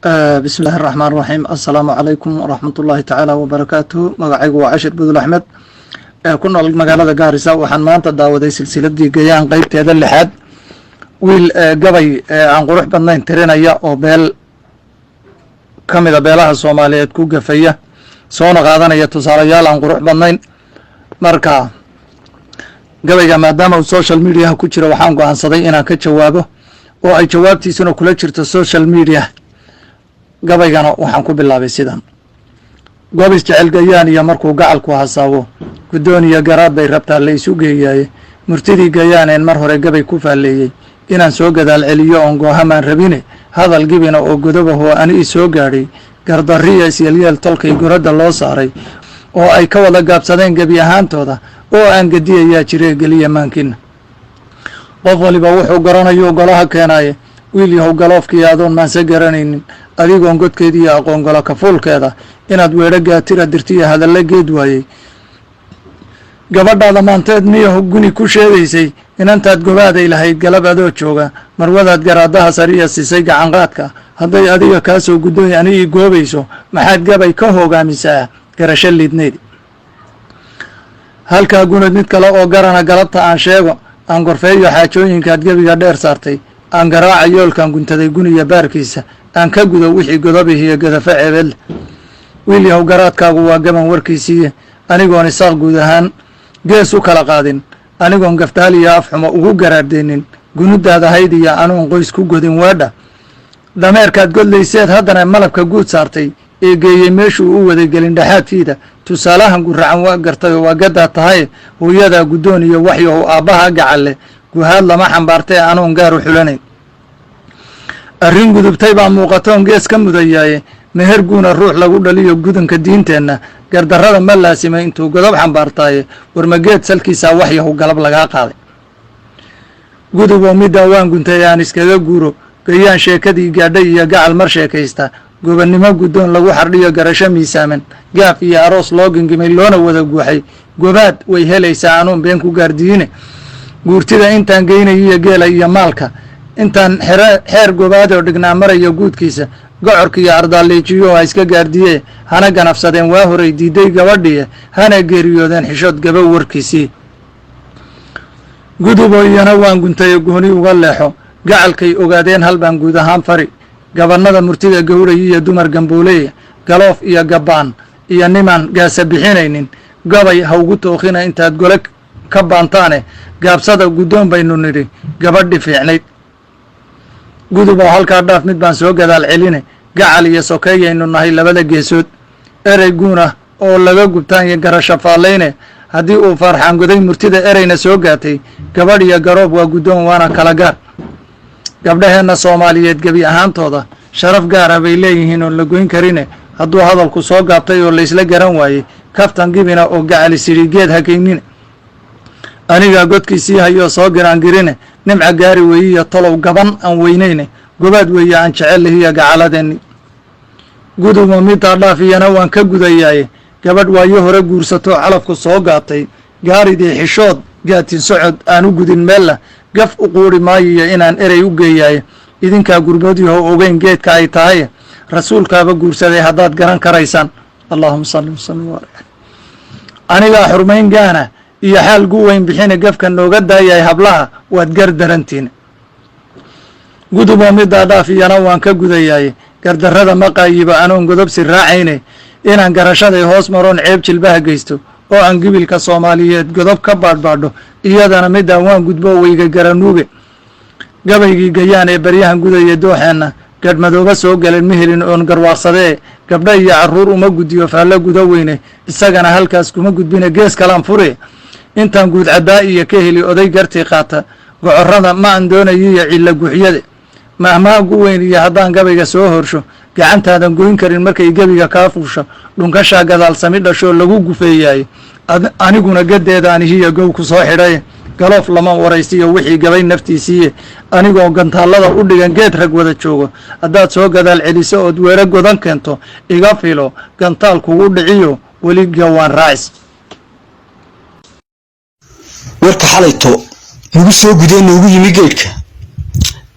بسم الله الرحمن الرحيم السلام عليكم ورحمة الله تعالى وبركاته مقعيق وعشر بدو الأحمد كنا المقالة قارسة وحن ما أنت داودي سلسلة دي قيان قيبت هذا اللحاد ويل قبي عن قروح بدنا ترين أيا وبيل كم إذا بيلها الصومالية كوكا فيا صونا قادنا يتصال يال عن قروح بدنا مركا قبي ما دام السوشيال ميديا كتير وحنقو عن صديقنا كتشوابه وأي جوابتي سنو كل شرط السوشيال ميديا gabaygana waxaan ku bilaabay sidan gobis jecel gayaan iyo markuu gacalku hasaabo gudooniya garaad bay rabtaa la isu geeyay murtidii gayaaneen mar hore gabay ku faaleeyay inaan soo gadaal celiyo on goohamaan rabine hadal gibina oo godobaho ani soo gaadhay gardariya isyeel tolkay gurada loo saaray oo ay ka wada gaabsadeen gabi ahaantooda oo aan gadiyaa jiray galiya maankiina qof waliba wuxuu garanayo golaha keenay wiil yahow galoofkii adoon maanse garanaynin adigoon godkeedii aqoon golo kafuulkeeda inaad weedho gaatira dirtiya hadalla geed waayey gabadhaada maanteed miyaho guni ku sheegaysay inantaad gobaaday lahayd galab adoo jooga marwadaad garaadaha sariya siisay gacanqaadka hadday adiga kaa soo guddoy ani ii goobayso maxaad gabay ka hoggaamisaa garasho liidneyd halkaa gunad mid kale oo garana galabta aan sheego aan gorfeeyo xaajooyinkaad gebiga dheer saartay aan garaaca yoolkan guntaday guniya baarkiisa aan ka gudo wixii godobihiyo gadafa ceebel wiil yahow garaadkaagu waa gaban warkiisiiye anigoon isaaq guud ahaan gees u kala qaadin anigoon gaftaal iyo afxumo ugu garaardeenin gunudaad ahayd iyo anuun qoys ku godin waadha dameerkaad godlayseed haddana malabka guud saartay ee geeyey meeshuu u waday gelin dhexaadkiida tusaalahan guracan waa gartay oo waa gadaa tahay hooyadaa guddoon iyo waxyahow aabbaha gacalle guhaad lama xambaartee anuun gaar u xulanayn arrin gudubtay baa muuqatoon gees ka mudayaaye meher guuna ruux lagu dhaliyo gudanka diinteenna gardarrada ma laasimay intuu godob xambaartaaye warmageed salkiisaa waxyahow galab lagaa qaaday guduboo middaa waan guntay aan iskaga guuro gayaan sheekadii gaadhay iyo gacal mar sheekaysta gobannimo guddoon lagu xardhiyo garasho miisaaman gaaf iyo aroos loo gingimay loona wada guuxay gobaad way helaysaa anuun been ku gaardiine guurtida intaan geynayiyo geela iyo maalka intaan xeer gobaadoo dhignaa marayo guudkiisa gocorka iyo ardaalleejiyo ha iska gaardiyee hana ganafsadeen waa horay diiday gabadhiye hana geeriyoodeen xishood gabow warkiisii guduboo iyana waan guntay gooni uga leexo gacalkay ogaadeen hal baan guud ahaan fari gabannada murtida gowray iyo dumar gambooleeya galoof iyo gabbaan iyo nimaan gaasa bixinaynin gabay ha ugu tookhina intaad gole ka baantaane gaabsada guddoon baynu nidhi gabadhi fiicnayd guduboo halkaa dhaaf mid baan soo gadaal celine gacal iyo sokeeyaynu nahay labada geesood erey guuna oo laga gubtaan iyo garasho faallayne haddii uu faarxaan goday murtida ereyna soo gaatay gabadh iyo garoob waa guddoon waana kala gaar gabdhaheenna soomaaliyeed gebi ahaantooda sharaf gaara bay leeyihiin oon la goyn karine hadduu hadalku soo gaabtay oo laysla garan waayey kaftan gibina oo gacali sidhi geed hakaynine anigaa godkiisii hayoo soo giraangirine nimca gaari weeyiyo tolow gaban aan weynayne gobaad weeye aan jecel lahiya gacaladeenni gudubo middaa dhaaf iyana waan ka gudayaaye gabadh waayo hore guursatoo calafku soo gaabtay gaaridii xishood gaatin socod aan u gudin meella gaf u quuri maayiyo inaan erey u geeyaaye idinkaa gurboodyahow ogeyn geedka ay tahay rasuulkaaba guursaday haddaad garan karaysaan allahuma salli wasallim waaleyh anigaa xurmayn gaana iyo xaal gu weyn bixine gafka nooga daayay hablaha waad gar darantiin guduboo middaa dhaaf iyana waan ka gudayaaye gardarrada maqaayiba anoon godobsi raacayne inaan garashaday hoos maroon ceeb jilbaha geysto oo aan gibilka soomaaliyeed godob ka baadhbaadho iyadana middaa waan gudbo weyga garanuuge gabaygii gayaan ee baryahan gudaya dooxeenna gadhmadooba soo galeen ma helin oon garwaaqsadee gabdha iyo carruur uma guddiyo faallo guda weyne isagana halkaas kuma gudbine gees kalaan fure intaan guud caddaa iyo ka heli oday gartii qaata gocorrada ma aan doonayiyo cilla guuxyade mahmaa gu weyn iyo haddaan gabayga soo horsho gacantaadan goyn karin markay gebiga kaa fuusho dhunkashaa gadaal sami dhashoo lagu gufeeyaaye aniguna gaddeeda anihiyo gow ku soo xidhaye galoof lama waraysiyo wixii gabay naftiisiiye anigoo gantaallada u dhigan geed rag wada joogo haddaad soo gadaal celiso ood weero godan keento iga filo gantaal kugu dhiciyo weli gawaan raacis warka xalayto nagu soo gudeen noogu yimi geedka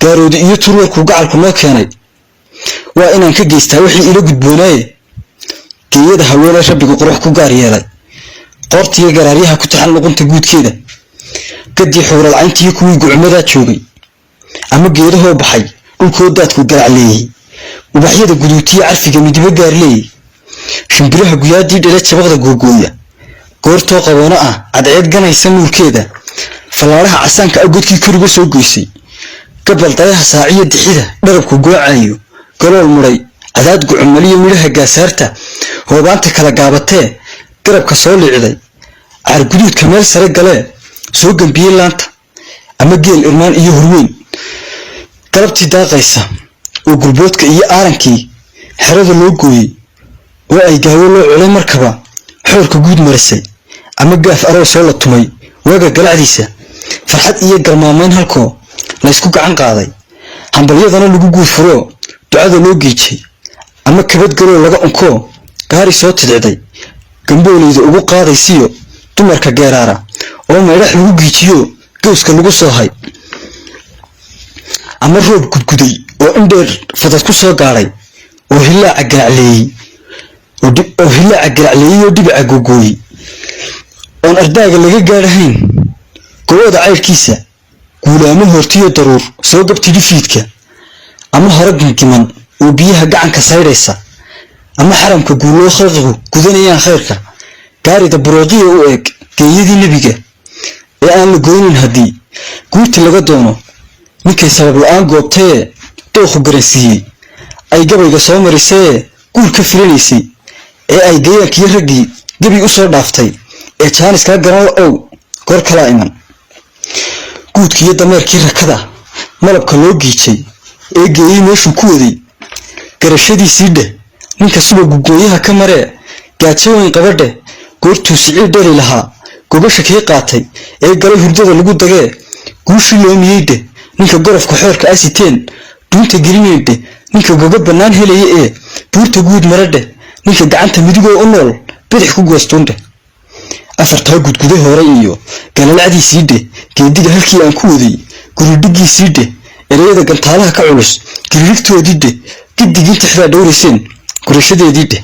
gaaroodi iyo turwarku gacalku noo keenay waa inaan ka geystaa wixii ila gudboonaaye geeyada haweeney rabbiga qurux ku gaar yeelay qoortiga garaaryaha ku taxan luqunta guudkeeda kadii xuural cayntii kuwii gucmada joogay ama geedahoo baxay dhulkoodaadku garacleeyay ubaxyada guduutiya carfiga midibo gaarleeyay shimbiraha guyaadii dhala jabaqda googooya goortoo qaboona ah cadceed ganaysa nuurkeeda falaaraha casaanka agoodkii koriga soo goysay gabal dayaha saaciya dixida dharabku goocayo galool muray cadaad gucumaliyo midhaha gaasaarta hoobaanta kala gaabatee garabka soo liicday caarguduudka meel sare galee soo gambiyey laanta ama geel irmaan iyo horweyn galabtii daaqaysa oo gulboodka iyo aarankii xerada loo gooyey oo ay gaawo loo culay markaba xoorka guud marisay ama gaaf aroos soo la tumay waaga galacdiisa farxad iyo galmaamayn halkoo laysku gacan qaaday hambalyadana lagu guud furo ducada loo geejay ama kabad galoo laga unkoo gaari soo tidcday gambooleyda ugu qaadaysiyo dumarka geeraara oo meedhax lagu giijiyo gowska lagu soo hay ama roob gudguday oo indheer fadad ku soo gaadhay oo hilaaca galacleeyey oo dhibica googooyey oon ardaaga laga gaadhahayn gobooda cayrkiisa guulaamo hortiyo daruur soo gabtidhi fiidka ama hore gingiman oo biyaha gacanka saydhaysa ama xaramka guuloo khalqigu gudanayaan khayrka gaarida burooqiya u eeg geeyadii nebiga ee aan la goynin haddii guurti laga doono ninkay sabab la-aan goobtee dooqu garansiiyey ay gabayga soo marisee guur ka filanaysay ee ay gayaankiyo raggii gebi u soo dhaaftay ee jaaniskaa garan ow goor kalaa iman guudkiiyo dameerkii rakada malabka loo giijay ee geeyey meeshuu ku waday garashadiisii dheh ninka subagu gooyaha ka maree gaajo weyn qabadheh goortuu sicii dhali lahaa gogasha kii qaatay ee galay hurdada lagu dagee guushii loomiyey dheh ninka gorofka xoorka asiteen duunta gelinayn dheh ninka goga bannaan helaya ee buurta guud mara dheh ninka gacanta midigoo u nool bidix ku goostuun dheh afartaa gudguday hore iyo galalacdiisii dheh geediga halkii aan ku waday guridhigiisii dheh ereyada gantaalaha ka culus giririgtoodii dheh giddigii tixdaa dhowrayseen gurashadeedii dheh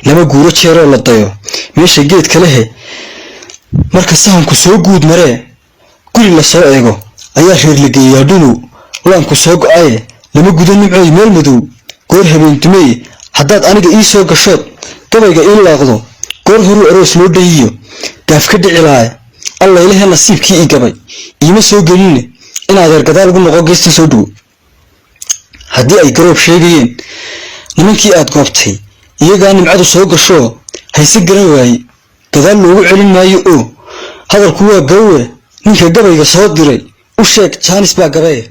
lama guuro jeeroo la dayo meesha geedka lehe marka sahanku soo guud maree guri la soo eego ayaa reer la geeyaa dhunow laanku soo go-aye lama gudo nimcooy meel madow goor habeen dumeye haddaad aniga ii soo gashood gabayga ii laaqdo goor horuu aroos loo dhayiyo gaaf ka dhici laaya allaylehe nasiibkii ii gabay iima soo gelinne in adeer gadaal ugu noqo geesta soo dhowo haddii ay garoob sheegayeen nimankii aad goobtay iyagaa nimcadu soo gashoo hayse garan waaye gadaal loogu celin maayo oo hadalku waa gawe ninka gabayga soo diray u sheeg jaanis baa gabaye